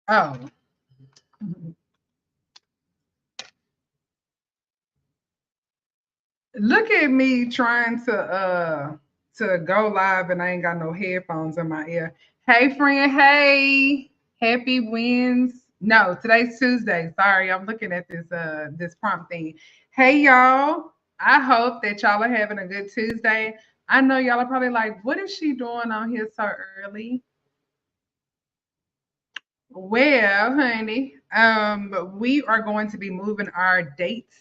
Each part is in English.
Oh. Look at me trying to go live and I ain't got no headphones in my ear. Hey friend, hey. Happy wins. No, today's Tuesday. Sorry, I'm looking at this prompt thing. Hey y'all. I hope that y'all are having a good Tuesday. I know y'all are probably like, what is she doing on here so early? Well, honey, we are going to be moving our dates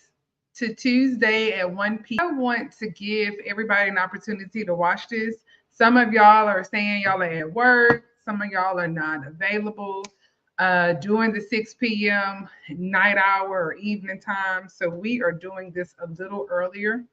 to Tuesday at 1 p.m. I want to give everybody an opportunity to watch this. Some of y'all are saying y'all are at work, some of y'all are not available during the 6 p.m. night hour or evening time. So we are doing this a little earlier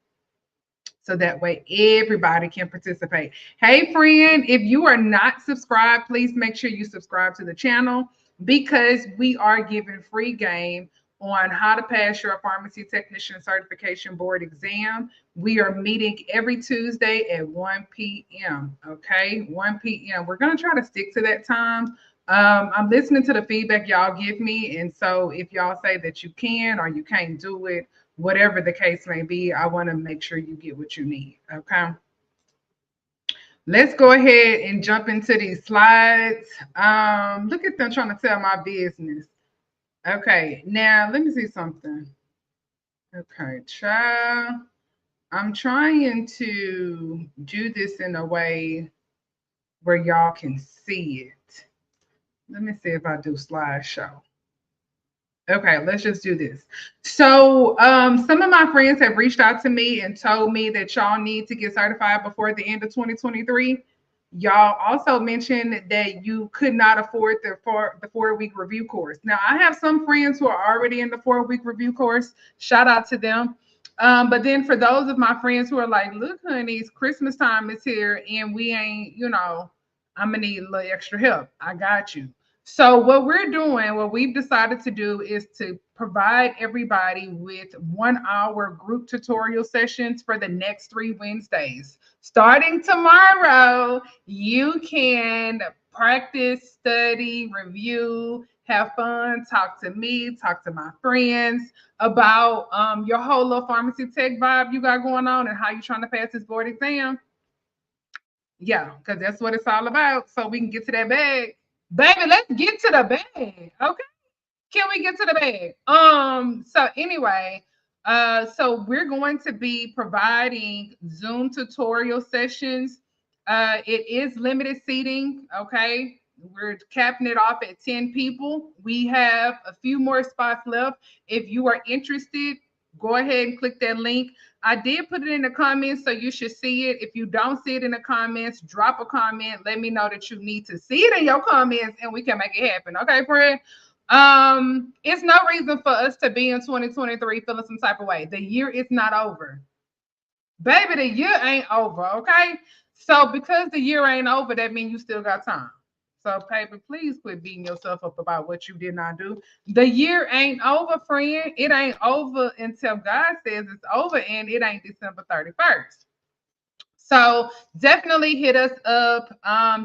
so that way everybody can participate. Hey, friend, if you are not subscribed, please make sure you subscribe to the channel because we are giving free game on how to pass your pharmacy technician certification board exam. We are meeting every Tuesday at 1 p.m. Okay, 1 p.m. We're going to try to stick to that time. I'm listening to the feedback y'all give me. And so if y'all say that you can or you can't do it, whatever the case may be, I want to make sure you get what you need. Okay. Let's go ahead and jump into these slides. Look at them trying to tell my business. Okay, now let me see something. Okay, I'm trying to do this in a way where y'all can see it. Let me see if I do slideshow. Okay, let's just do this. So, some of my friends have reached out to me and told me that y'all need to get certified before the end of 2023. Y'all also mentioned that you could not afford the 4 week review course. Now, I have some friends who are already in the 4 week review course. Shout out to them. But then for those of my friends who are like, look, honey, it's Christmas time is here and we ain't, I'm gonna need a little extra help. I got you. So what we've decided to do is to provide everybody with 1 hour group tutorial sessions for the next 3 Wednesdays. Starting tomorrow, you can practice, study, review, have fun, talk to me, talk to my friends about your whole little pharmacy tech vibe you got going on and how you're trying to pass this board exam. Yeah, because that's what it's all about. So we can get to that bag. Baby, let's get to the bag. Okay. Can we get to the bag? So anyway, so we're going to be providing Zoom tutorial sessions. It is limited seating, okay? We're capping it off at 10 people. We have a few more spots left. If you are interested, go ahead and click that link. I did put it in the comments, so you should see it. If you don't see it in the comments, drop a comment. Let me know that you need to see it in your comments, and we can make it happen. Okay, friend? It's no reason for us to be in 2023 feeling some type of way. The year is not over. Baby, the year ain't over, okay? So because the year ain't over, that means you still got time. So, baby, please quit beating yourself up about what you did not do. The year ain't over, friend. It ain't over until God says it's over, and it ain't December 31st. So definitely hit us up.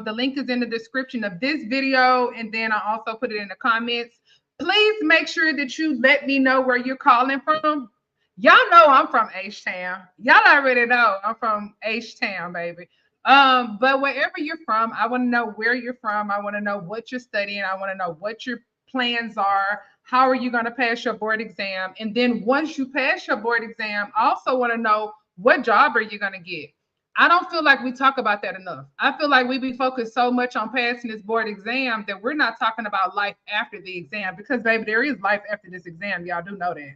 The link is in the description of this video, and then I also put it in the comments. Please make sure that you let me know where you're calling from. Y'all know I'm from H-Town. Y'all already know I'm from H-Town, baby. But wherever you're from, I want to know where you're from. I want to know what you're studying. I want to know what your plans are. How are you going to pass your board exam? And then once you pass your board exam, I also want to know what job are you going to get? I don't feel like we talk about that enough. I feel like we be focused so much on passing this board exam that we're not talking about life after the exam because, baby, there is life after this exam. Y'all do know that.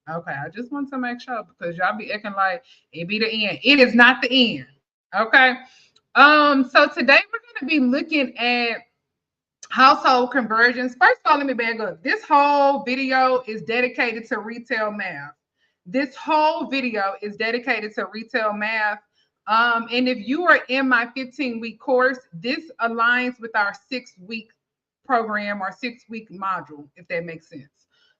Okay, I just want to make sure because y'all be acting like it be the end. It is not the end. Okay. So today we're going to be looking at household conversions. First of all, let me back up. This whole video is dedicated to retail math. This whole video is dedicated to retail math. And if you are in my 15-week course, this aligns with our 6-week program or 6-week module, if that makes sense.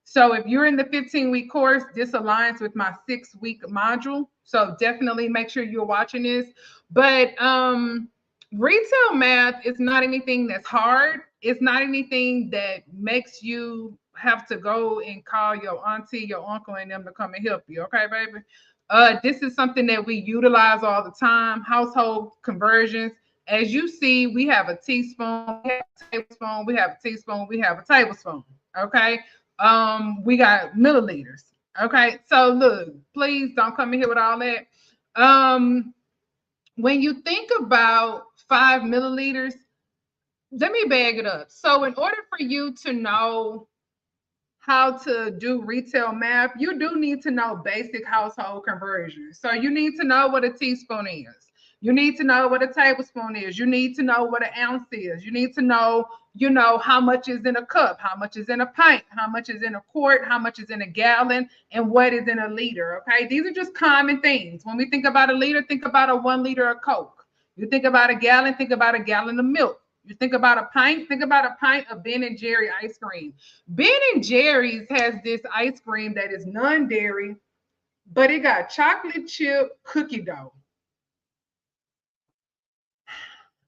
So if you're in the 15-week course, this aligns with my 6-week module. So definitely make sure you're watching this. But retail math is not anything that's hard. It's not anything that makes you have to go and call your auntie, your uncle, and them to come and help you. Okay, baby. This is something that we utilize all the time. Household conversions. As you see, we have a teaspoon, we have a tablespoon, we have a teaspoon, we have a tablespoon. Okay. We got milliliters. Okay. So look, please don't come in here with all that. When you think about 5 milliliters, let me bag it up. So in order for you to know how to do retail math, you do need to know basic household conversions. So you need to know what a teaspoon is. You need to know what a tablespoon is. You need to know what an ounce is. You need to know, how much is in a cup, how much is in a pint, how much is in a quart, how much is in a gallon, and what is in a liter. Okay. These are just common things. When we think about a liter, think about a 1 liter of Coke. You think about a gallon, think about a gallon of milk. You think about a pint, think about a pint of Ben and Jerry ice cream. Ben and Jerry's has this ice cream that is non-dairy, but it got chocolate chip cookie dough.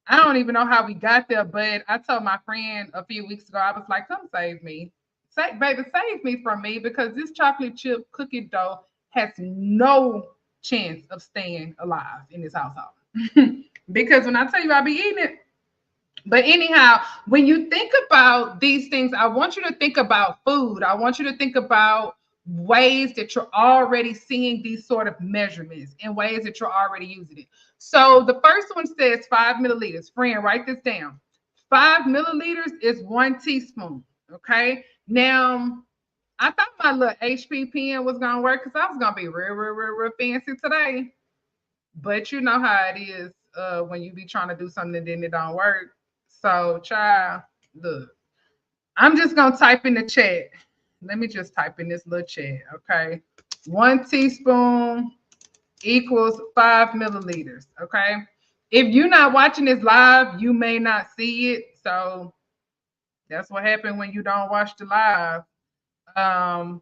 I don't even know how we got there, but I told my friend a few weeks ago, I was like, come save me. Baby, save me from me, because this chocolate chip cookie dough has no chance of staying alive in this household. Because when I tell you I be eating it, but anyhow, when you think about these things, I want you to think about food. I want you to think about ways that you're already seeing these sort of measurements and ways that you're already using it. So the first one says 5 milliliters. Friend, write this down. 5 milliliters is 1 teaspoon. Okay. Now, I thought my little HP pen was gonna work because I was gonna be real fancy today. But you know how it is when you be trying to do something and then it don't work. So, child, look, I'm just gonna type in the chat. Let me just type in this little chat, okay? 1 teaspoon equals 5 milliliters, okay? If you're not watching this live, you may not see it. So that's what happened when you don't watch the live. Oh,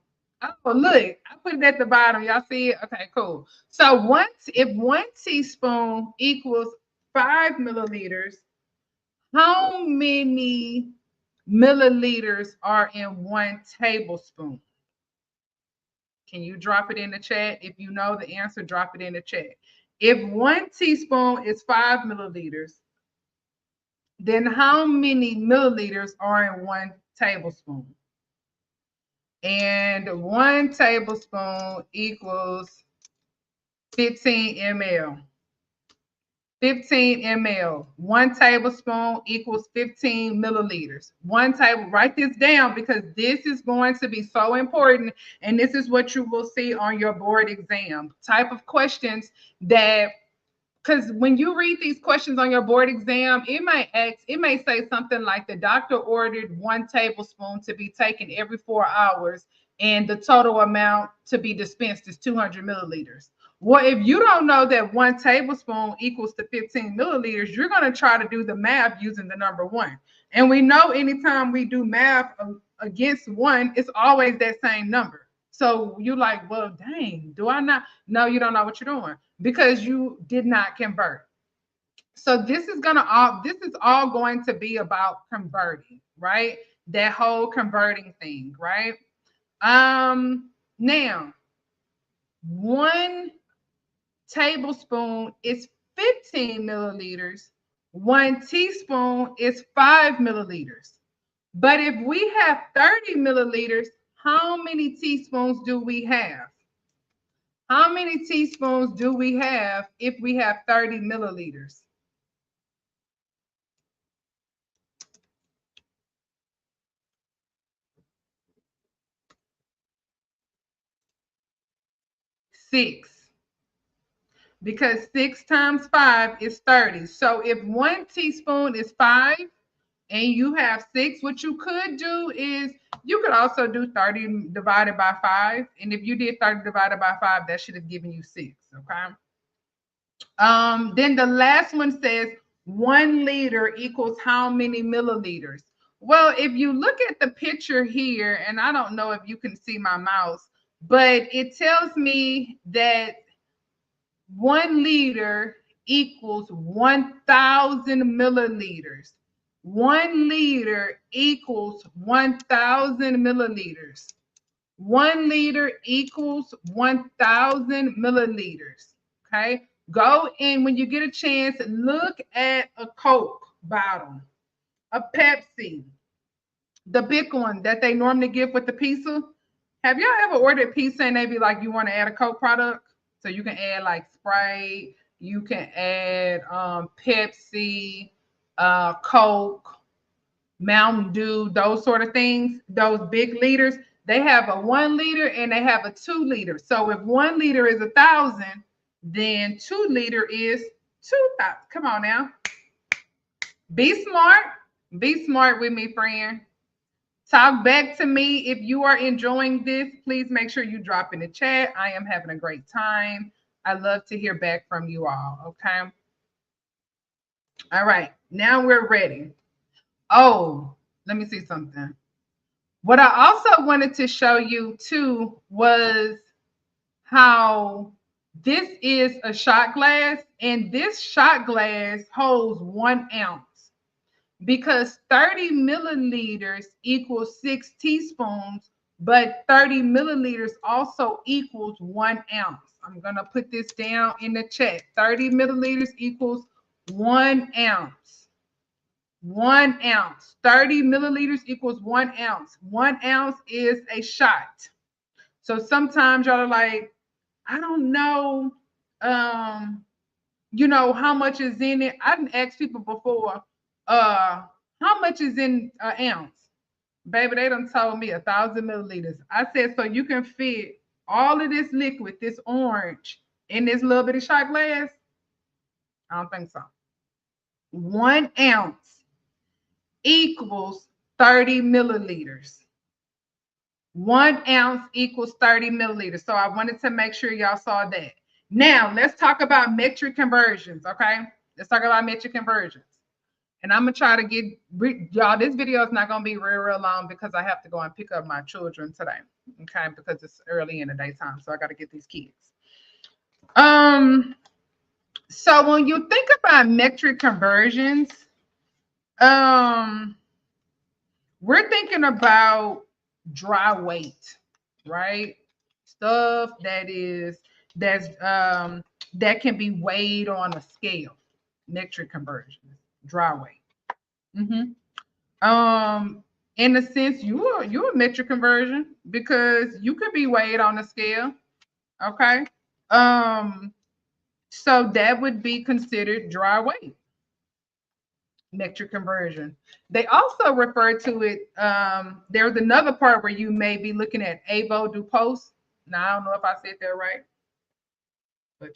look, I put it at the bottom. Y'all see it? Okay, cool. So if 1 teaspoon equals 5 milliliters, how many milliliters are in 1 tablespoon? Can you drop it in the chat? If you know the answer, drop it in the chat. If 1 teaspoon is 5 milliliters, then how many milliliters are in 1 tablespoon? And 1 tablespoon equals 15 ml. 15 ml. 1 tablespoon equals 15 milliliters. Write this down, because this is going to be so important. And this is what you will see on your board exam. Type of questions that, because when you read these questions on your board exam, it may say something like the doctor ordered 1 tablespoon to be taken every 4 hours, and the total amount to be dispensed is 200 milliliters. Well, if you don't know that 1 tablespoon equals to 15 milliliters, you're going to try to do the math using the number 1. And we know anytime we do math against 1, it's always that same number. So you're like, well, dang, do I not? No, you don't know what you're doing, because you did not convert. So this is all going to be about converting, right? That whole converting thing, right? Now, 1 tablespoon is 15 milliliters. 1 teaspoon is 5 milliliters. But if we have 30 milliliters, how many teaspoons do we have? How many teaspoons do we have if we have 30 milliliters? Six. Because 6 times 5 is 30. So if 1 teaspoon is 5 and you have 6, what you could do is you could also do 30 divided by 5. And if you did 30 divided by 5, that should have given you 6. Okay. Then the last one says 1 liter equals how many milliliters? Well, if you look at the picture here, and I don't know if you can see my mouse, but it tells me that 1 liter equals 1,000 milliliters. 1 liter equals 1,000 milliliters. 1 liter equals 1,000 milliliters. Okay. Go in when you get a chance, look at a Coke bottle, a Pepsi, the big one that they normally give with the pizza. Have y'all ever ordered pizza and they be like, you want to add a Coke product? So you can add like Sprite, you can add Pepsi, Coke, Mountain Dew, those sort of things, those big liters. They have a 1 liter and they have a 2 liter. So if 1 liter is 1,000, then 2 liter is 2,000. Come on now. Be smart. Be smart with me, friend. Talk back to me. If you are enjoying this, please make sure you drop in the chat. I am having a great time. I love to hear back from you all. Okay. All right. Now we're ready. Oh, let me see something. What I also wanted to show you too was how this is a shot glass, and this shot glass holds 1 ounce because 30 milliliters equals 6 teaspoons, but 30 milliliters also equals 1 ounce. I'm going to put this down in the chat. 30 milliliters equals 1 ounce. 1 ounce. 30 milliliters equals 1 ounce. 1 ounce is a shot. So sometimes y'all are like, I don't know, how much is in it. I didn't ask people before, how much is in an ounce? Baby, they done told me 1,000 milliliters. I said, so you can fit all of this liquid, this orange, in this little bitty shot glass? I don't think so. 1 ounce equals 30 milliliters. 1 ounce equals 30 milliliters. So I wanted to make sure y'all saw that. Now, let's talk about metric conversions, okay? Let's talk about metric conversions. And I'm going to try to get, y'all, this video is not going to be real long because I have to go and pick up my children today, okay? Because it's early in the daytime, so I got to get these kids. So when you think about metric conversions, we're thinking about dry weight, right? Stuff that can be weighed on a scale. Metric conversions, dry weight. In a sense, you're a metric conversion because you could be weighed on a scale. Okay. So that would be considered dry weight. Metric conversion. They also refer to it. There's another part where you may be looking at Avo du Post. Now I don't know if I said that right, but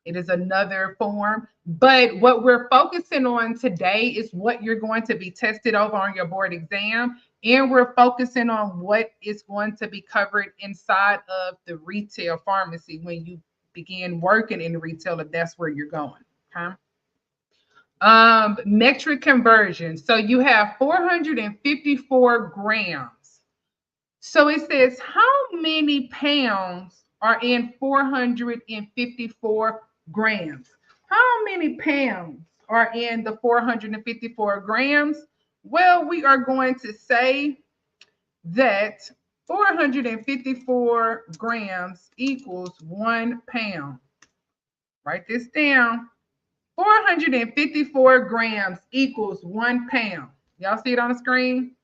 it is another form. But what we're focusing on today is what you're going to be tested over on your board exam, and we're focusing on what is going to be covered inside of the retail pharmacy when you begin working in the retail, if that's where you're going. Okay. Metric conversion. So you have 454 grams. So it says how many pounds are in 454 grams? How many pounds are in the 454 grams? Well, we are going to say that 454 grams equals 1 pound. Write this down. 454 grams equals 1 pound. Y'all see it on the screen?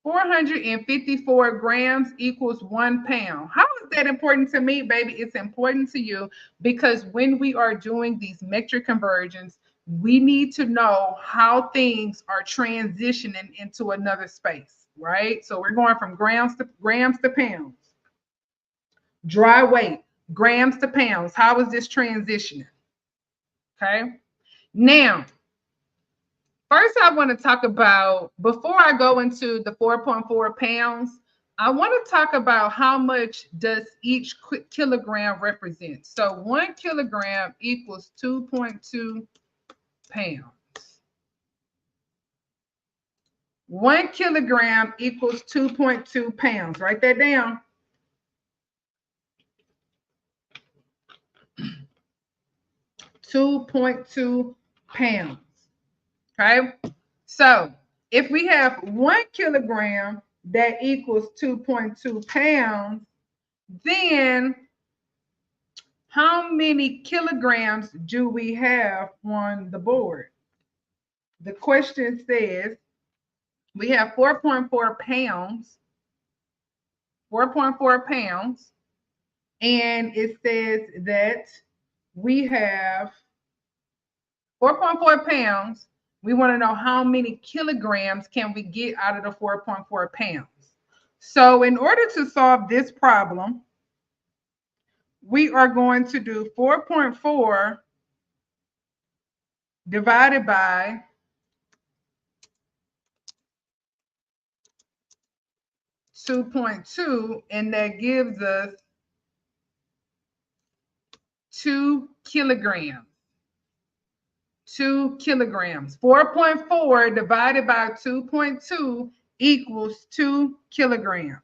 454 grams equals 1 pound. How is that important to me, baby? It's important to you because when we are doing these metric conversions, we need to know how things are transitioning into another space, right? So we're going from grams to pounds. Dry weight, grams to pounds. How is this transitioning? Okay. Now, first I want to talk about, before I go into the 4.4 pounds, I want to talk about how much does each kilogram represent. So 1 kilogram equals 2.2 pounds. 1 kilogram equals 2.2 pounds. Write that down. 2.2 pounds. Okay. So if we have 1 kilogram that equals 2.2 pounds, then how many kilograms do we have on the board? The question says we have 4.4 pounds, 4.4 pounds, and it says that we have 4.4 pounds. We want to know how many kilograms can we get out of the 4.4 pounds. So in order to solve this problem, we are going to do 4.4 divided by 2.2, and that gives us 2 kilograms. 2 kilograms. 4.4 divided by 2.2 equals 2 kilograms.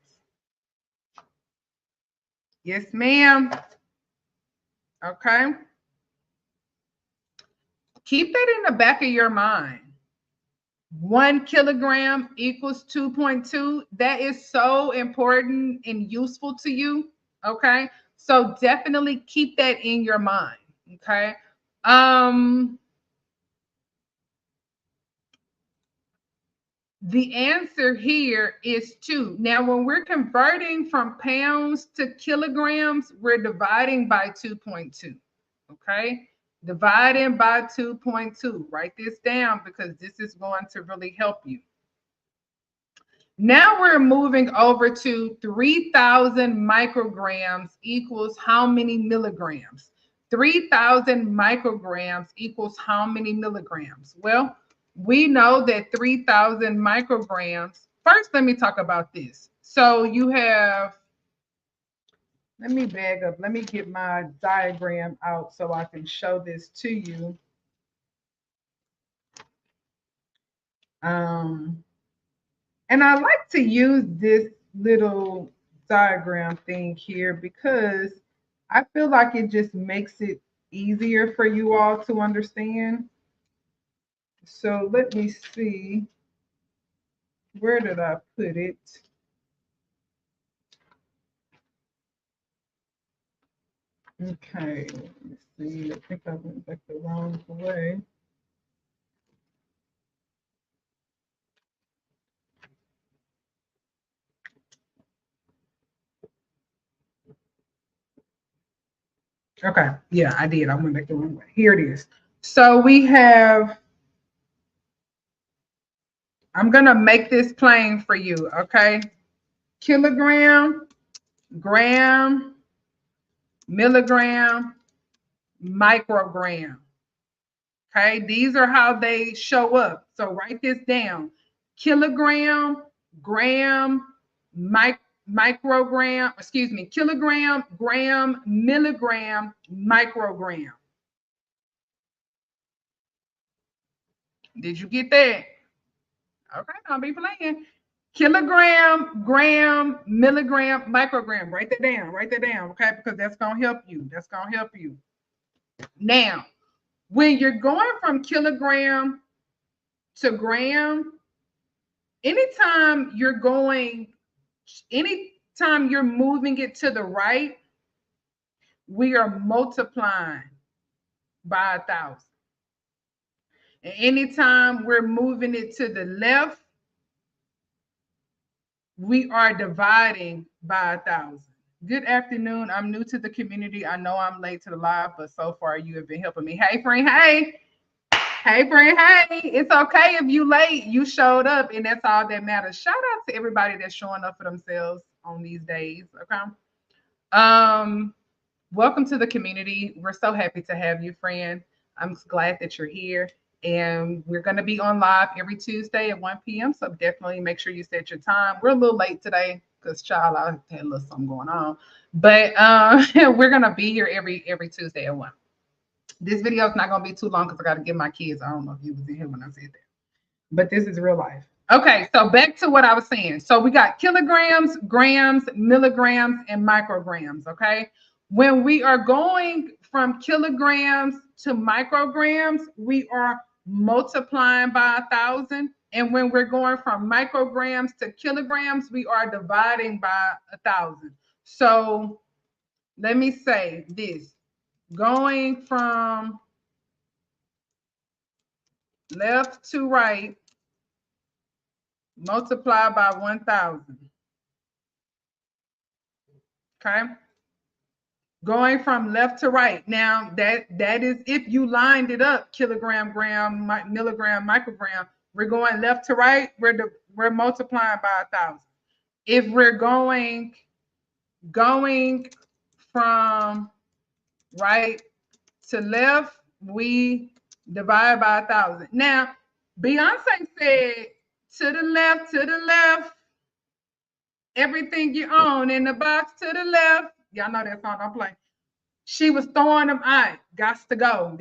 Yes, ma'am. Okay. Keep that in the back of your mind. 1 kilogram equals 2.2. That is so important and useful to you. Okay. So definitely keep that in your mind. Okay. The answer here is 2. Now, when we're converting from pounds to kilograms, we're dividing by 2.2. Okay. Dividing by 2.2. Write this down because this is going to really help you. Now we're moving over to 3,000 micrograms equals how many milligrams? 3,000 micrograms equals how many milligrams? Well, we know that 3,000 micrograms. First, let me talk about this. So you have, let me back up. Let me get my diagram out so I can show this to you. And I like to use this little diagram thing here because I feel like it just makes it easier for you all to understand. So let me see. Where did I put it? Okay, let's see. I think I went back the wrong way. Okay, yeah, I did. I went back the wrong way. Here it is. So we have, I'm going to make this plain for you, okay? Kilogram, gram, milligram, microgram. Okay, these are how they show up. So write this down. Kilogram, gram, microgram, excuse me, kilogram, gram, milligram, microgram. Did you get that? Okay, I'll be playing. Kilogram, gram, milligram, microgram. Write that down. Write that down, okay? Because that's going to help you. That's going to help you. Now, when you're going from kilogram to gram, anytime you're moving it to the right, we are multiplying by 1,000. And anytime we're moving it to the left, we are dividing by 1,000. Good afternoon. I'm new to the community. I know I'm late to the live, but so far you have been helping me. Hey, friend. Hey. Hey, friend. Hey. It's okay if you late. You showed up, and that's all that matters. Shout out to everybody that's showing up for themselves on these days. Okay. Welcome to the community. We're so happy to have you, friend. I'm glad that you're here. And we're going to be on live every Tuesday at 1 p.m. So definitely make sure you set your time. We're a little late today because, child, I had a little something going on. But we're going to be here every Tuesday at 1. This video is not going to be too long because I got to get my kids. I don't know if you was in here when I said that. But this is real life. Okay, so back to what I was saying. So we got kilograms, grams, milligrams, and micrograms, okay? When we are going from kilograms to micrograms, we are multiplying by 1,000. And when we're going from micrograms to kilograms, we are dividing by 1,000. So let me say this, going from left to right, multiply by 1,000. Okay. Going from left to right. Now that is if you lined it up, kilogram, gram, milligram, microgram. We're going left to right. We're multiplying by 1,000. If we're going from right to left, we divide by 1,000. Now, Beyonce said, to the left, everything you own in the box to the left. Y'all know that song, don't play. She was throwing them out. Gots to go,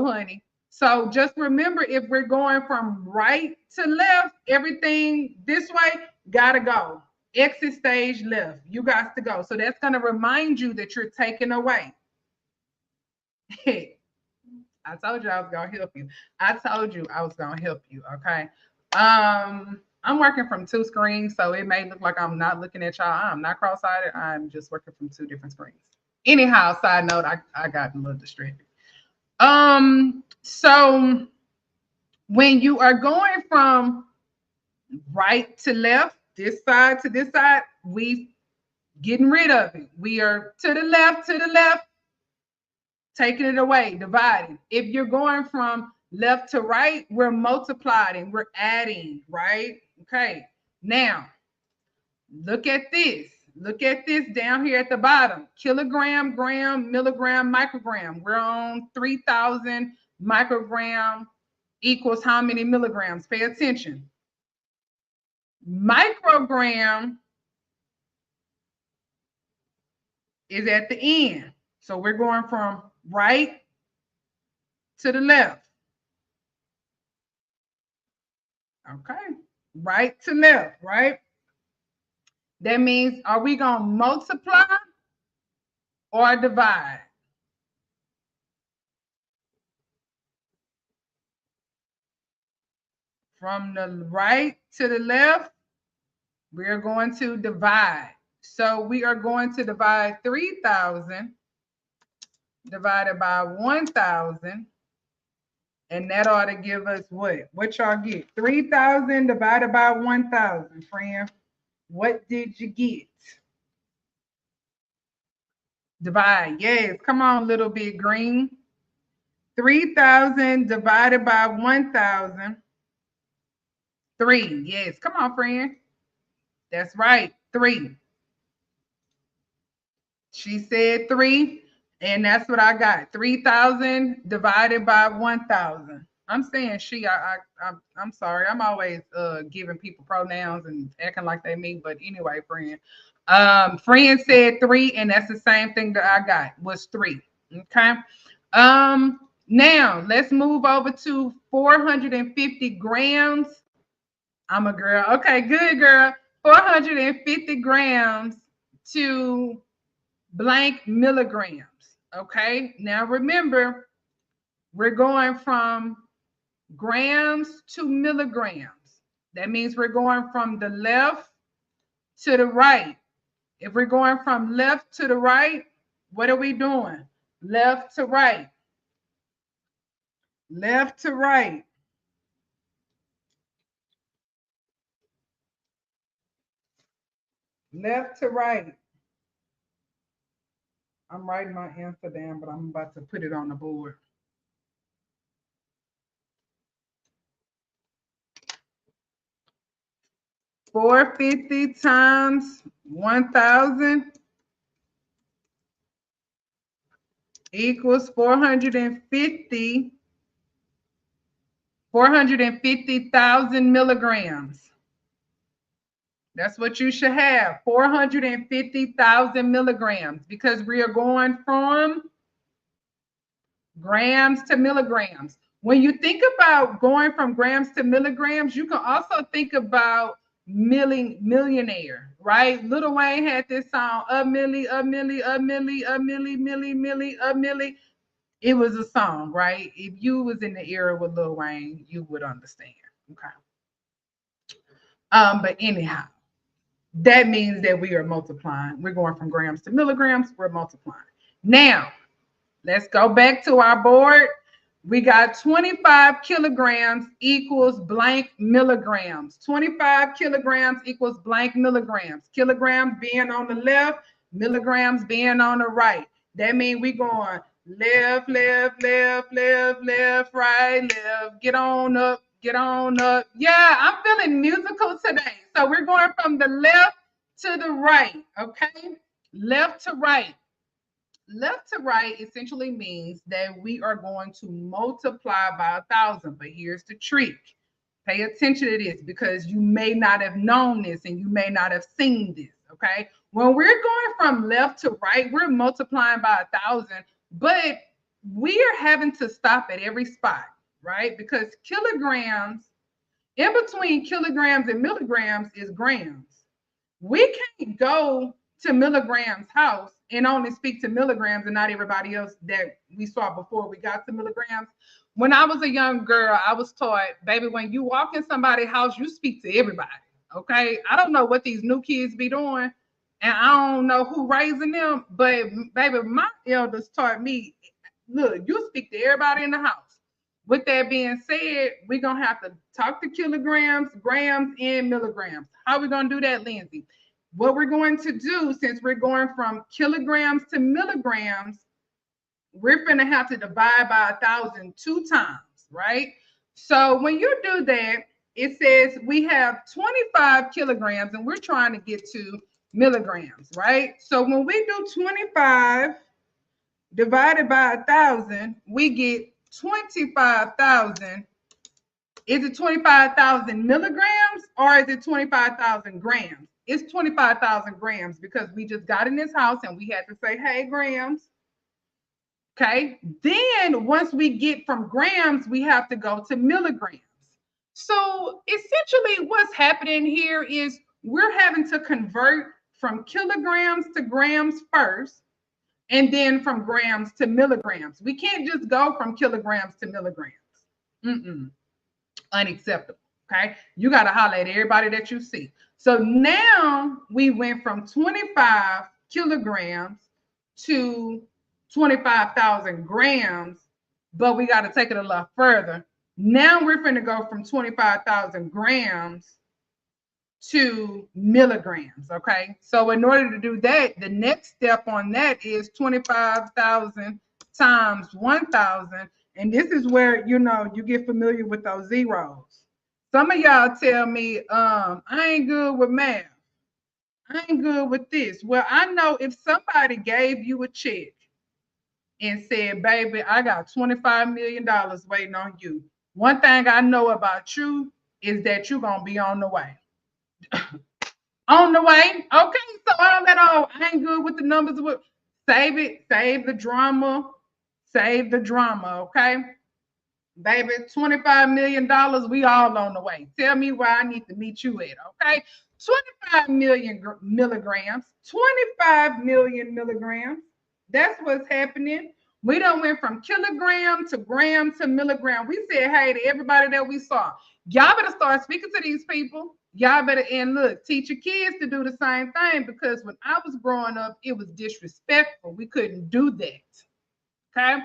honey. So just remember, if we're going from right to left, everything this way, gotta go. Exit stage left. You got to go. So that's going to remind you that you're taking away. I told you I was going to help you. Okay. I'm working from 2 screens, so it may look like I'm not looking at y'all. I'm not cross-eyed. I'm just working from 2 different screens. Anyhow, side note, I got a little distracted. So when you are going from right to left, this side to this side, we getting rid of it. We are to the left, taking it away, dividing. If you're going from left to right, we're multiplying, we're adding, right? Okay. Now, look at this. Look at this down here at the bottom. Kilogram, gram, milligram, microgram. We're on 3,000 microgram equals how many milligrams? Pay attention. Microgram is at the end. So we're going from right to the left. Okay. Right to left, right? That means, are we going to multiply or divide? From the right to the left, we're going to divide. So we are going to divide 3,000 divided by 1,000. And that ought to give us what? What y'all get? 3,000 divided by 1,000, friend. What did you get? Divide. Yes. Come on, little bit green. 3,000 divided by 1,000. 3. Yes. Come on, friend. That's right. 3. She said 3. And that's what I got. 3,000 divided by 1,000. I'm saying she. I'm sorry. I'm always giving people pronouns and acting like they me. But anyway, friend. Friend said 3, and that's the same thing that I got was 3. Okay. Now let's move over to 450 grams. I'm a girl. Okay, good girl. 450 grams to blank milligrams. Okay, now remember, we're going from grams to milligrams. That means we're going from the left to the right. If we're going from left to the right, what are we doing? Left to right. Left to right. Left to right. I'm writing my answer down, but I'm about to put it on the board. $450 times 1,000 equals 450,000 milligrams. That's what you should have, 450,000 milligrams, because we are going from grams to milligrams. When you think about going from grams to milligrams, you can also think about millionaire, right? Lil Wayne had this song, a milli, a milli, a milli, a milli, milli, milli, a milli. It was a song, right? If you was in the era with Lil Wayne, you would understand. Okay. But anyhow, that means that we are multiplying. We're going from grams to milligrams. We're multiplying. Now, let's go back to our board. We got 25 kilograms equals blank milligrams. 25 kilograms equals blank milligrams. Kilograms being on the left, milligrams being on the right. That means we going left, left, left, left, left, right, left. Get on up, get on up. Yeah, I'm feeling musical today. So we're going from the left to the right, okay? Left to right. Left to right essentially means that we are going to multiply by 1,000. But here's the trick. Pay attention to this because you may not have known this and you may not have seen this. Okay. When we're going from left to right, we're multiplying by 1,000, but we are having to stop at every spot, right? Because kilograms, in between kilograms and milligrams is grams. We can't go to milligrams house and only speak to milligrams and not everybody else that we saw before we got to milligrams. When I was a young girl, I was taught, baby, when you walk in somebody's house, you speak to everybody. Okay. I don't know what these new kids be doing, and I don't know who raising them, but baby, my elders taught me, look, you speak to everybody in the house. With that being said, we're going to have to talk to kilograms, grams, and milligrams. How are we going to do that, Lindsay? What we're going to do, since we're going from kilograms to milligrams, we're going to have to divide by 1,000 2 times, right? So when you do that, it says we have 25 kilograms and we're trying to get to milligrams, right? So when we do 25 divided by 1,000, we get 25,000. Is it 25,000 milligrams or is it 25,000 grams? It's 25,000 grams because we just got in this house and we had to say, hey, grams. Okay. Then once we get from grams, we have to go to milligrams. So essentially what's happening here is we're having to convert from kilograms to grams first, and then from grams to milligrams. We can't just go from kilograms to milligrams. Unacceptable. Okay. You got to holler at everybody that you see. So now we went from 25 kilograms to 25,000 grams, but we got to take it a lot further. Now we're going to go from 25,000 grams to milligrams. Okay. So in order to do that, the next step on that is 25,000 times 1,000. And this is where, you get familiar with those zeros. Some of y'all tell me, I ain't good with math. I ain't good with this. Well, I know if somebody gave you a check and said, baby, I got $25 million waiting on you. One thing I know about you is that you're going to be on the way. On the way. Okay, so all that I ain't good with the numbers. Save it. Save the drama. Save the drama, okay? Baby, $25 million, we all on the way. Tell me where I need to meet you at, okay? 25 million milligrams. 25 million milligrams. That's what's happening. We done went from kilogram to gram to milligram. We said, hey, to everybody that we saw, y'all better start speaking to these people. Y'all better, and look, teach your kids to do the same thing, because when I was growing up, it was disrespectful. We couldn't do that. Okay.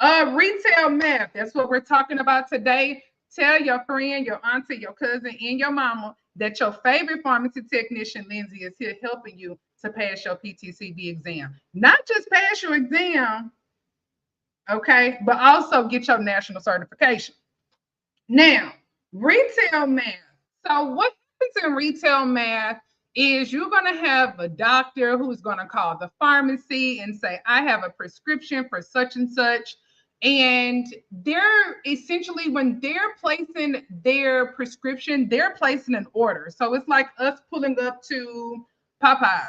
Retail math. That's what we're talking about today. Tell your friend, your auntie, your cousin, and your mama that your favorite pharmacy technician, Lindsay, is here helping you to pass your PTCB exam. Not just pass your exam, okay, but also get your national certification. Now, retail math. So what happens in retail math is you're going to have a doctor who's going to call the pharmacy and say, I have a prescription for such and such. And they're essentially, when they're placing their prescription, they're placing an order. So it's like us pulling up to Popeyes.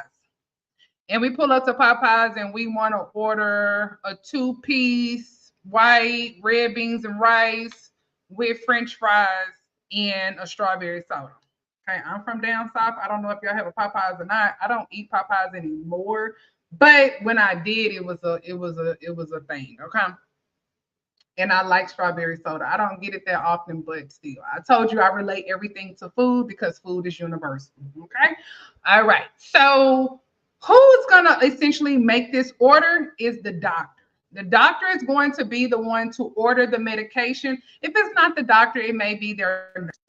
And we pull up to Popeyes and we want to order a 2-piece white, red beans and rice with French fries and a strawberry soda. Okay, I'm from down south. I don't know if y'all have a Popeyes or not. I don't eat Popeyes anymore, but when I did, it was a thing. Okay. and I like strawberry soda. I don't get it that often, but still, I told you I relate everything to food because food is universal. Okay. All right. So, who's going to essentially make this order is the doctor. The doctor is going to be the one to order the medication. If it's not the doctor, it may be their nurse.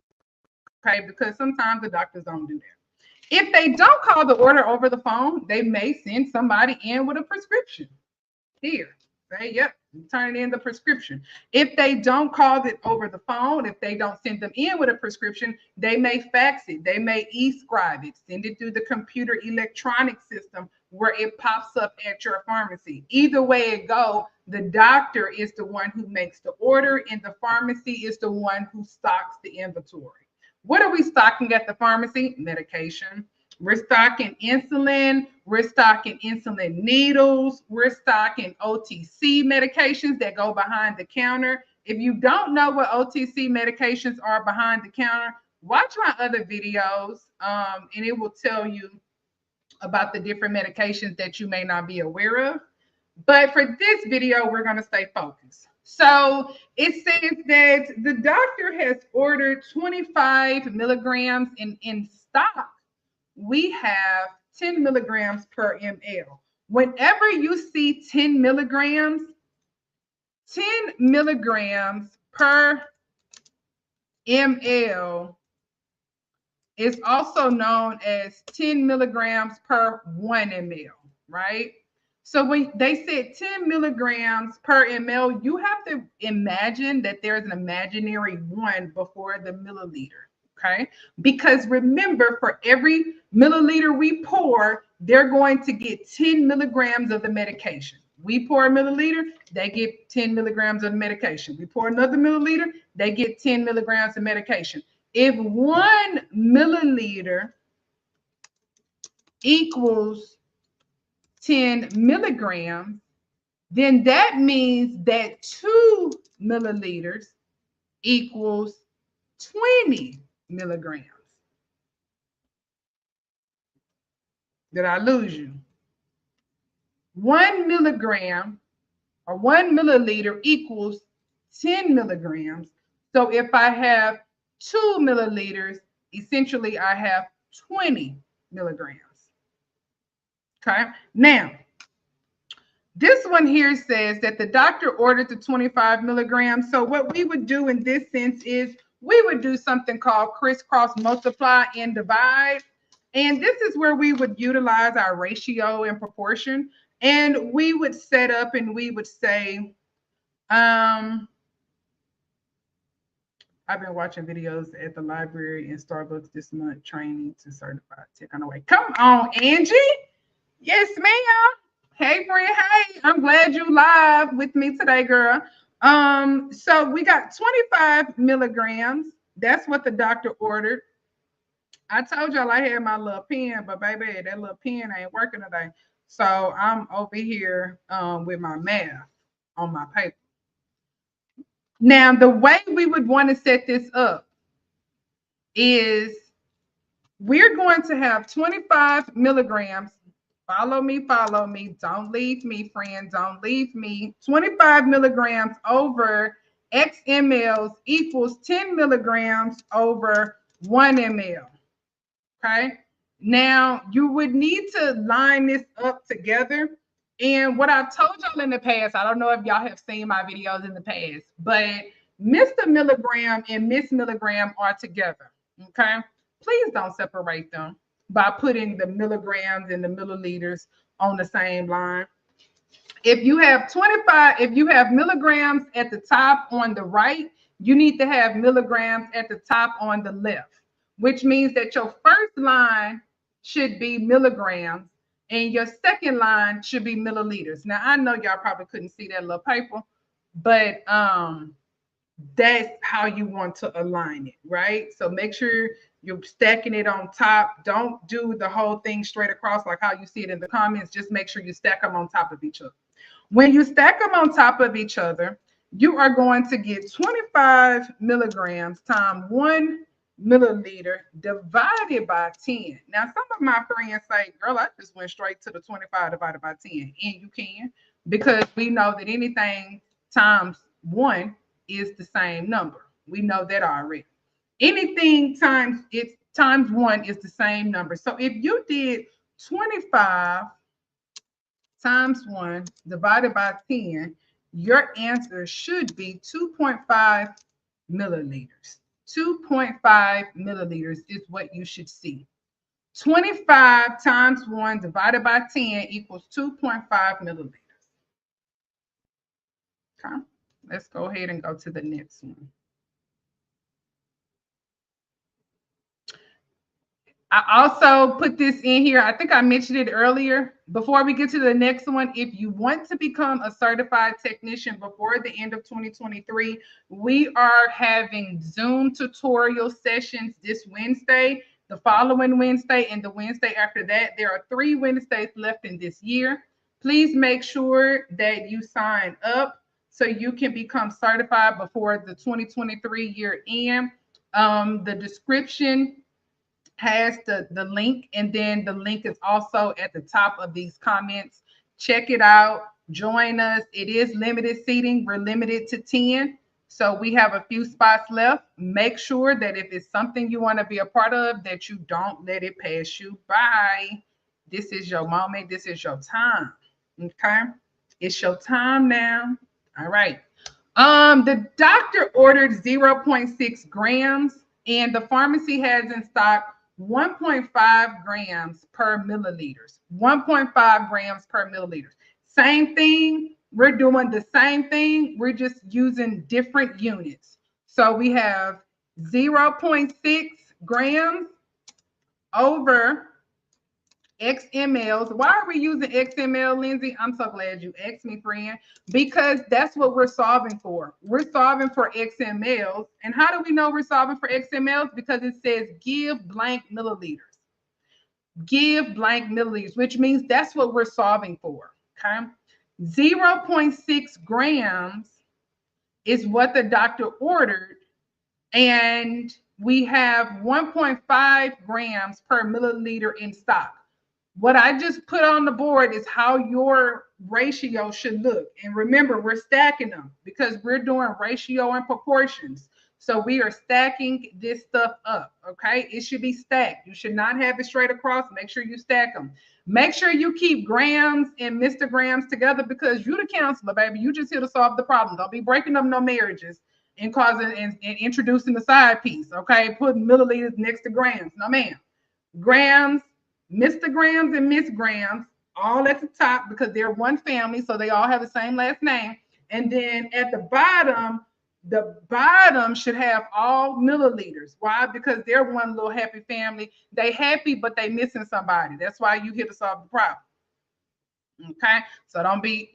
Okay. Because sometimes the doctors don't do that. If they don't call the order over the phone, they may send somebody in with a prescription. Here, say, yep, turn in the prescription. If they don't call it over the phone, if they don't send them in with a prescription, they may fax it, they may e-scribe it, send it through the computer electronic system where it pops up at your pharmacy. Either way it go, the doctor is the one who makes the order and the pharmacy is the one who stocks the inventory. What are we stocking at the pharmacy? Medication. We're stocking insulin. We're stocking insulin needles. We're stocking OTC medications that go behind the counter. If you don't know what OTC medications are behind the counter, watch my other videos and it will tell you about the different medications that you may not be aware of. But for this video, we're going to stay focused. So it says that the doctor has ordered 25 milligrams in stock. We have 10 milligrams per ml. Whenever you see 10 milligrams per ml is also known as 10 milligrams per 1 ml, right? So when they said 10 milligrams per ml, you have to imagine that there's an imaginary 1 before the milliliter. Okay, because remember, for every milliliter we pour, they're going to get 10 milligrams of the medication. We pour a milliliter, they get 10 milligrams of the medication. We pour another milliliter, they get 10 milligrams of medication. If 1 milliliter equals 10 milligrams, then that means that 2 milliliters equals 20 milligrams. Did I lose you? 1 milligram or 1 milliliter equals 10 milligrams. So if I have 2 milliliters, essentially I have 20 milligrams. Okay. Now, this one here says that the doctor ordered the 25 milligrams. So what we would do in this sense is we would do something called crisscross multiply and divide. And this is where we would utilize our ratio and proportion. And we would set up and we would say, I've been watching videos at the library and Starbucks this month, training to certified tech on the way. Come on, Angie. Yes, ma'am. Hey, friend. Hey, I'm glad you live with me today, girl. So we got 25 milligrams. That's what the doctor ordered. I told y'all I had my little pen, but baby, that little pen ain't working today. So I'm over here with my math on my paper. Now, the way we would want to set this up is we're going to have 25 milligrams. Follow me, follow me. Don't leave me, friend. Don't leave me. 25 milligrams over X mLs equals 10 milligrams over 1 ml. Okay. Now, you would need to line this up together. And what I've told y'all in the past, I don't know if y'all have seen my videos in the past, but Mr. Milligram and Miss Milligram are together. Okay. Please don't separate them by putting the milligrams and the milliliters on the same line. If you have 25, if you have milligrams at the top on the right, you need to have milligrams at the top on the left, which means that your first line should be milligrams and your second line should be milliliters. Now, I know y'all probably couldn't see that little paper, but that's how you want to align it, right? So make sure you're stacking it on top. Don't do the whole thing straight across like how you see it in the comments. Just make sure you stack them on top of each other. When you stack them on top of each other, you are going to get 25 milligrams times 1 milliliter divided by 10. Now, some of my friends say, girl, I just went straight to the 25 divided by 10. And you can, because we know that anything times 1 is the same number. We know that already. Anything times 1 is the same number. So if you did 25 times 1 divided by 10, your answer should be 2.5 milliliters. 2.5 milliliters is what you should see. 25 times 1 divided by 10 equals 2.5 milliliters. Okay, let's go ahead and go to the next one. I also put this in here. I think I mentioned it earlier. Before we get to the next one, if you want to become a certified technician before the end of 2023, we are having Zoom tutorial sessions this Wednesday, the following Wednesday, and the Wednesday after that. There are 3 Wednesdays left in this year. Please make sure that you sign up so you can become certified before the 2023 year end. The description has the link, and then the link is also at the top of these comments. Check it out. Join us. It is limited seating. We're limited to 10. So we have a few spots left. Make sure that if it's something you want to be a part of, that you don't let it pass you by. This is your moment. This is your time. Okay? It's your time now. All right. The doctor ordered 0.6 grams, and the pharmacy has in stock 1.5 grams per milliliters. 1.5 grams per milliliters. Same thing. We're doing the same thing. We're just using different units. So we have 0.6 grams over XMLs. Why are we using XML, Lindsay? I'm so glad you asked me, friend, because that's what we're solving for. We're solving for XMLs. And how do we know we're solving for XMLs? Because it says give blank milliliters. Give blank milliliters, which means that's what we're solving for. Okay. 0.6 grams is what the doctor ordered. And we have 1.5 grams per milliliter in stock. What I just put on the board is how your ratio should look. And remember, we're stacking them because we're doing ratio and proportions. So we are stacking this stuff up, okay? It should be stacked. You should not have it straight across. Make sure you stack them. Make sure you keep grams and Mr. Grams together because you're the counselor, baby. You just here to solve the problem. Don't be breaking up no marriages and causing and introducing the side piece, okay? Putting milliliters next to grams. No, ma'am. Grams, Mr. Grams and Miss Grams, all at the top because they're one family, so they all have the same last name. And then at the bottom should have all milliliters. Why? Because they're one little happy family. They happy, but they missing somebody. That's why you here to solve the problem. Okay, so don't be,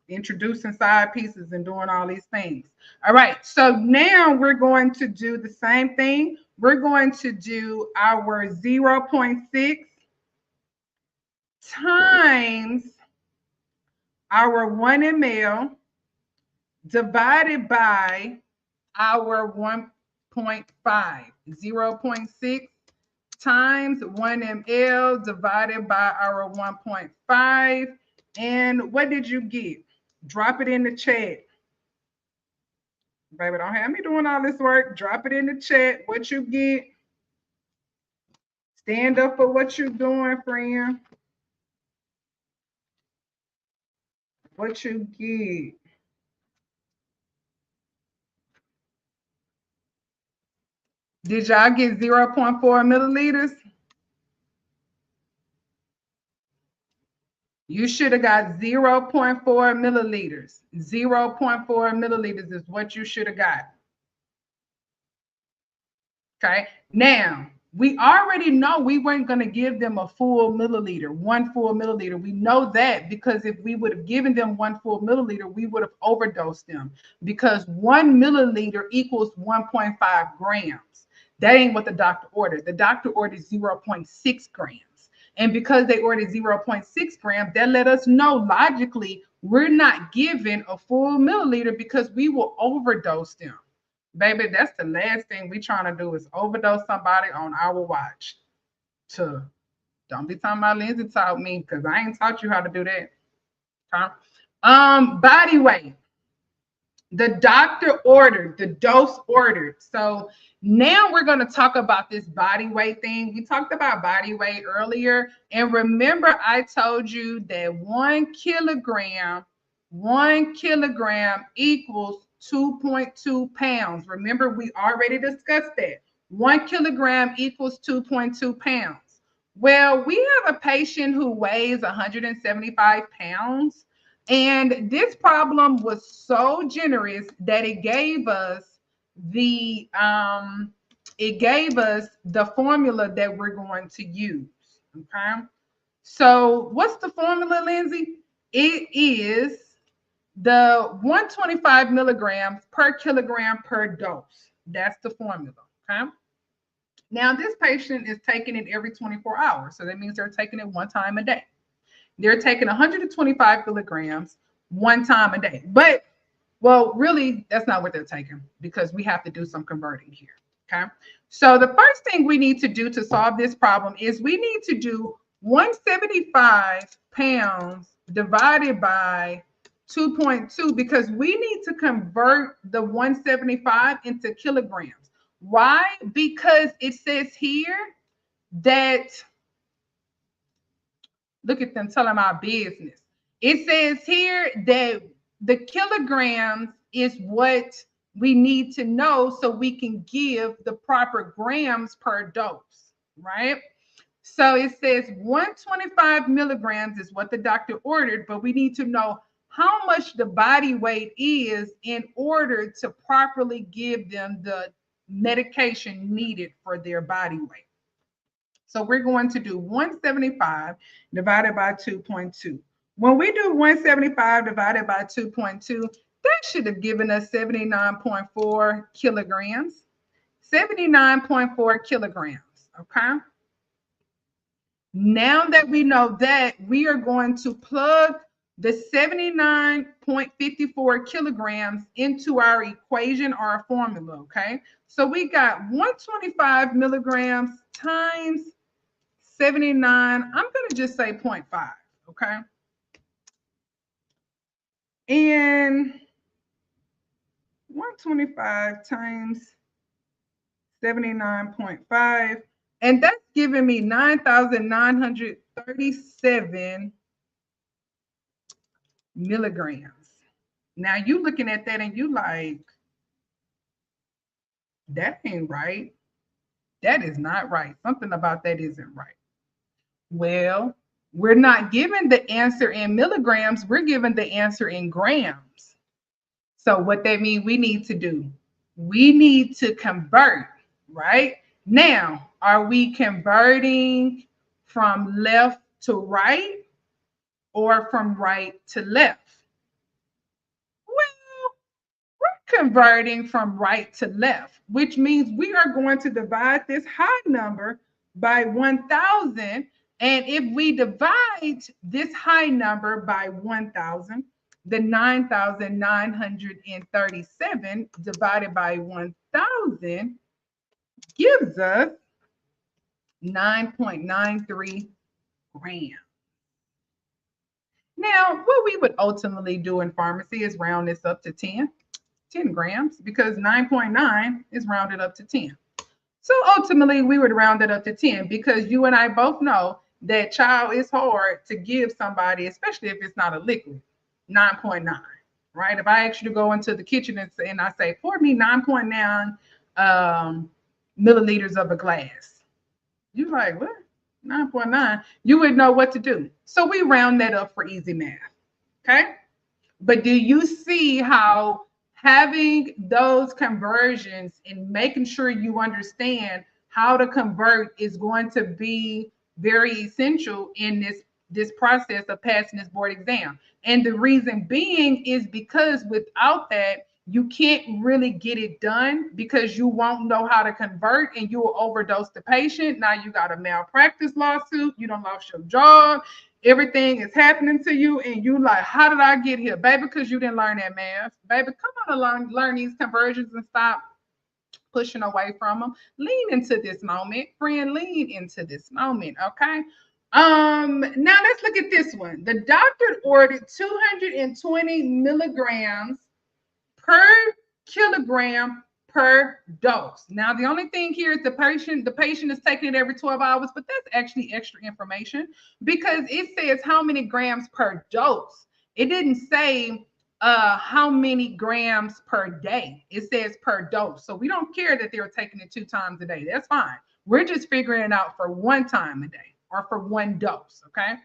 introducing side pieces and doing all these things. All right, so now we're going to do the same thing. We're going to do our 0.6 times our 1 ml divided by our 1.5. 0.6 times 1 ml divided by our 1.5. And what did you get? Drop it in the chat. Baby, don't have me doing all this work. Drop it in the chat. What you get. Stand up for what you're doing, friend. What you get. Did y'all get 0.4 milliliters? You should have got 0.4 milliliters. 0.4 milliliters is what you should have got. Okay. Now, we already know we weren't going to give them a full milliliter, 1 full milliliter. We know that because if we would have given them 1 full milliliter, we would have overdosed them because 1 milliliter equals 1.5 grams. That ain't what the doctor ordered. The doctor ordered 0.6 grams. And because they ordered 0.6 grams, that let us know logically we're not giving a full milliliter because we will overdose them. Baby, that's the last thing we trying to do is overdose somebody on our watch. Don't be talking about Lindsay taught me because I ain't taught you how to do that. Okay? Body weight. The doctor ordered, the dose ordered. So now we're going to talk about this body weight thing. We talked about body weight earlier. And remember, I told you that 1 kilogram equals 2.2 pounds. Remember, we already discussed that. 1 kilogram equals 2.2 pounds. Well, we have a patient who weighs 175 pounds. And this problem was so generous that it gave us the formula that we're going to use. Okay. So what's the formula, Lindsay? It is the 125 milligrams per kilogram per dose. That's the formula. Okay. Now this patient is taking it every 24 hours. So that means they're taking it one time a day. They're taking 125 milligrams one time a day. But, well, really, that's not what they're taking because we have to do some converting here. Okay. So the first thing we need to do to solve this problem is we need to do 175 pounds divided by 2.2 because we need to convert the 175 into kilograms. Why? Because it says here that, look at them telling our business. It says here that the kilograms is what we need to know so we can give the proper grams per dose, right? So it says 125 milligrams is what the doctor ordered, but we need to know how much the body weight is in order to properly give them the medication needed for their body weight. So we're going to do 175 divided by 2.2. When we do 175 divided by 2.2, that should have given us 79.4 kilograms. 79.4 kilograms, okay? Now that we know that, we are going to plug the 79.54 kilograms into our equation or our formula, okay? So we got 125 milligrams times 79, I'm going to just say 0.5, okay? And 125 times 79.5, and that's giving me 9,937 milligrams. Now you looking at that and you like, that ain't right. That is not right. Something about that isn't right. Well, we're not given the answer in milligrams, we're given the answer in grams. So what that means we need to do, we need to convert, right? Now, are we converting from left to right or from right to left? Well, we're converting from right to left, which means we are going to divide this high number by 1,000. And if we divide this high number by 1,000, the 9,937 divided by 1,000 gives us 9.93 grams. Now, what we would ultimately do in pharmacy is round this up to 10 grams, because 9.9 is rounded up to 10. So ultimately, we would round it up to 10 because you and I both know that child is hard to give somebody, especially if it's not a liquid, 9.9, right? If I ask you to go into the kitchen and I say, pour me 9.9 milliliters of a glass, you're like, what? 9.9? You would know what to do. So we round that up for easy math, okay? But do you see how having those conversions and making sure you understand how to convert is going to be very essential in this process of passing this board exam? And the reason being is because without that, you can't really get it done because you won't know how to convert and you will overdose the patient. Now you got a malpractice lawsuit, you done lost your job, everything is happening to you, and you like, how did I get here? Baby, because you didn't learn that math. Baby, come on and learn these conversions and stop pushing away from them. Lean into this moment. Friend, lean into this moment, okay? Now let's look at this one. The doctor ordered 220 milligrams per kilogram per dose. Now, the only thing here is the patient is taking it every 12 hours, but that's actually extra information because it says how many grams per dose. It didn't say how many grams per day. It says per dose. So we don't care that they're taking it 2 times a day. That's fine. We're just figuring it out for 1 time a day or for 1 dose, okay?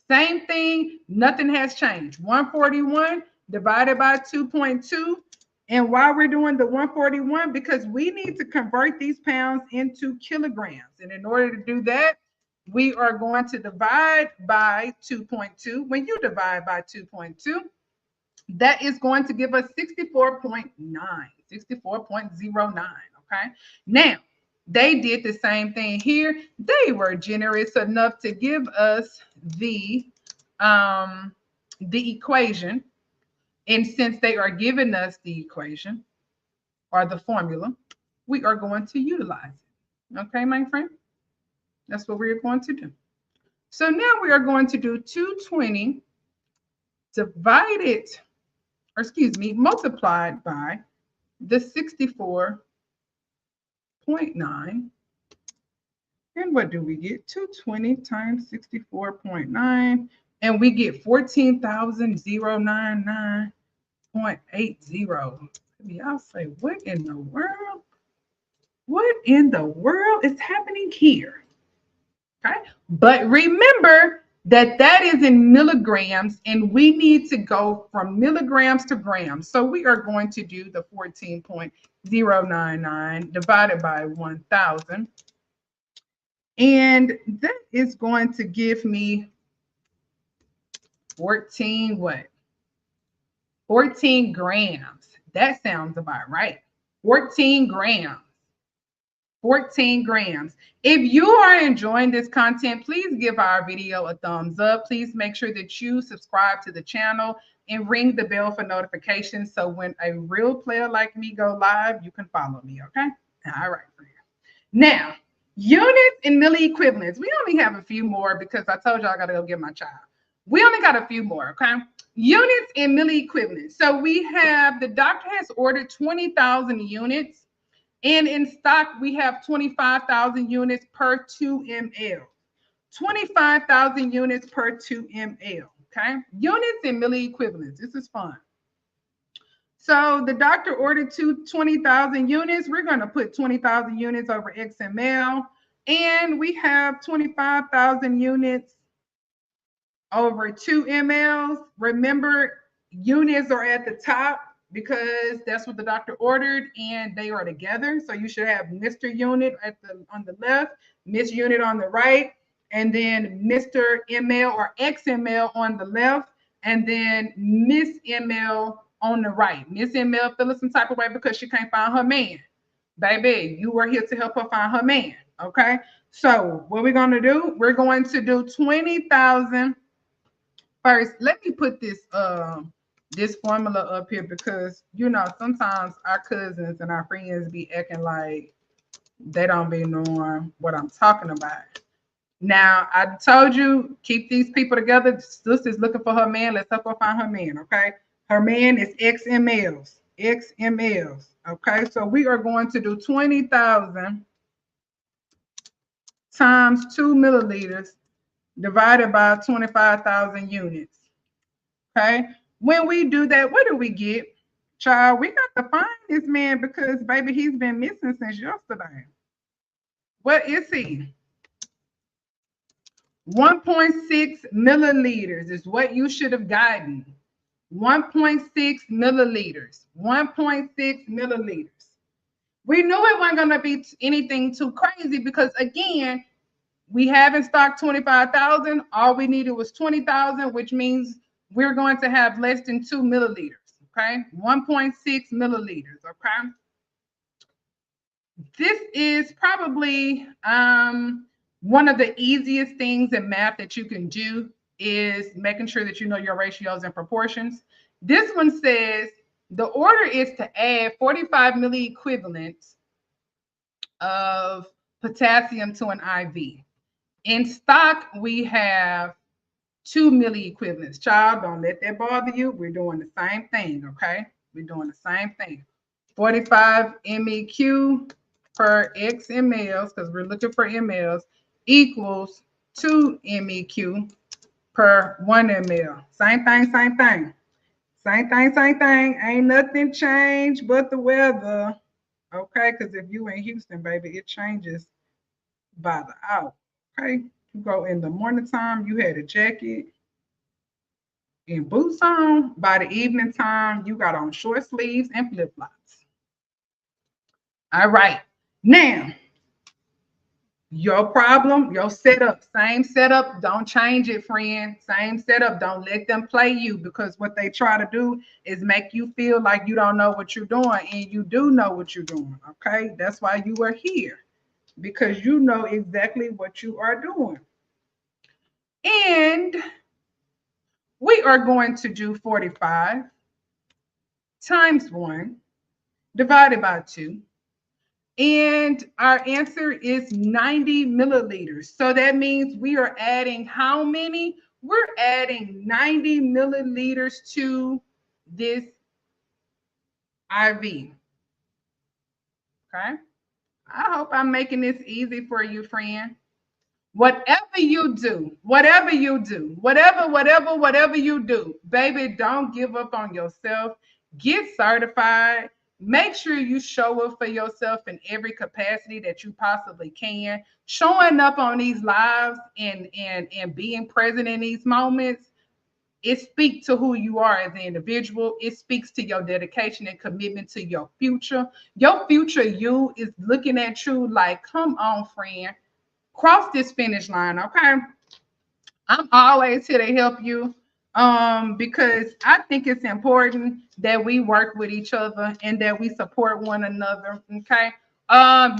Same thing, nothing has changed. 141 divided by 2.2. And why we're doing the 141, because we need to convert these pounds into kilograms. And in order to do that, we are going to divide by 2.2. When you divide by 2.2, that is going to give us 64.9, 64.09, okay? Now, they did the same thing here. They were generous enough to give us the equation. And since they are giving us the equation or the formula, we are going to utilize it. Okay, my friend? That's what we're going to do. So now we are going to do 220 divided, or excuse me, multiplied by the 64.9. And what do we get? 220 times 64.9. And we get 14,099.80. Y'all say, what in the world? What in the world is happening here? Okay. But remember that that is in milligrams, and we need to go from milligrams to grams. So we are going to do the 14.099 divided by 1,000. And that is going to give me 14 what? 14 grams. That sounds about right. 14 grams. 14 grams. If you are enjoying this content, please give our video a thumbs up. Please make sure that you subscribe to the channel and ring the bell for notifications so when a real player like me go live, you can follow me, okay? All right. Now, units and milli equivalents. We only have a few more because I told you I got to go get my child. We only got a few more, okay? Units and milli equivalents. So we have, the doctor has ordered 20,000 units. And in stock, we have 25,000 units per 2 ml. 25,000 units per 2 ml, okay? Units and milli equivalents. This is fun. So the doctor ordered 20,000 units. We're going to put 20,000 units over XML. And we have 25,000 units over 2 mLs. Remember, units are at the top because that's what the doctor ordered and they are together. So you should have Mr. Unit on the left, Miss Unit on the right, and then Mr. ML or XML on the left, and then Miss ML on the right. Miss ML feeling some type of way because she can't find her man. Baby, you are here to help her find her man, okay? So what we're going to do, we're going to do 20,000 first. Let me put this this formula up here because, you know, sometimes our cousins and our friends be acting like they don't be knowing what I'm talking about. Now, I told you, keep these people together. Sister's looking for her man. Let's help her find her man, okay? Her man is XMLs. XMLs, okay? So we are going to do 20,000 times 2 milliliters divided by 25,000 units, okay? When we do that, what do we get? Child, we got to find this man because, baby, he's been missing since yesterday. What is he? 1.6 milliliters is what you should have gotten. 1.6 milliliters. 1.6 milliliters. We knew it wasn't going to be anything too crazy because, again, we have in stock 25,000. All we needed was 20,000, which means we're going to have less than 2 milliliters, okay? 1.6 milliliters, okay? This is probably one of the easiest things in math that you can do is making sure that you know your ratios and proportions. This one says the order is to add 45 milli equivalents of potassium to an IV. In stock, we have 2 milli equivalents. Child, don't let that bother you. We're doing the same thing, okay? We're doing the same thing. 45 MEQ per X mLs, because we're looking for mLs, equals 2 MEQ per 1 ml. Same thing, same thing. Same thing, same thing. Ain't nothing changed but the weather. Okay, because if you in Houston, baby, it changes by the hour. Okay, you go in the morning time, you had a jacket and boots on. By the evening time, you got on short sleeves and flip flops. All right, now your problem, your setup, same setup. Don't change it, friend. Same setup. Don't let them play you, because what they try to do is make you feel like you don't know what you're doing, and you do know what you're doing. Okay, that's why you are here, because you know exactly what you are doing. And we are going to do 45 times 1 divided by 2. And our answer is 90 milliliters. So that means we are adding how many? We're adding 90 milliliters to this IV. Okay. I hope I'm making this easy for you, friend. Whatever you do, whatever you do, whatever you do, baby, don't give up on yourself. Get certified. Make sure you show up for yourself in every capacity that you possibly can. Showing up on these lives and being present in these moments, it speaks to who you are as an individual. It speaks to your dedication and commitment to your future. Your future you is looking at you like, come on, friend, cross this finish line. Okay, I'm always here to help you, because I think it's important that we work with each other and that we support one another. Okay.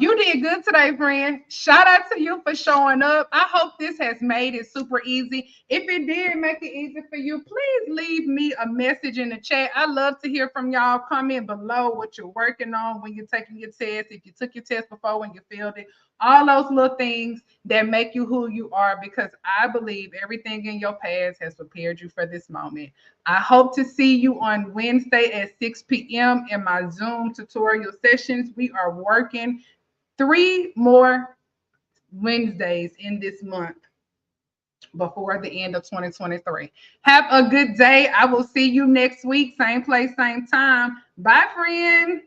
You did good today, friend. Shout out to you for showing up. I hope this has made it super easy. If it did make it easy for you, please leave me a message in the chat. I love to hear from y'all. Comment below what you're working on when you're taking your test. If you took your test before, when you failed it, all those little things that make you who you are, because I believe everything in your past has prepared you for this moment. I hope to see you on Wednesday at 6 p.m. in my Zoom tutorial sessions. We are working 3 more Wednesdays in this month before the end of 2023. Have a good day. I will see you next week. Same place, same time. Bye, friend.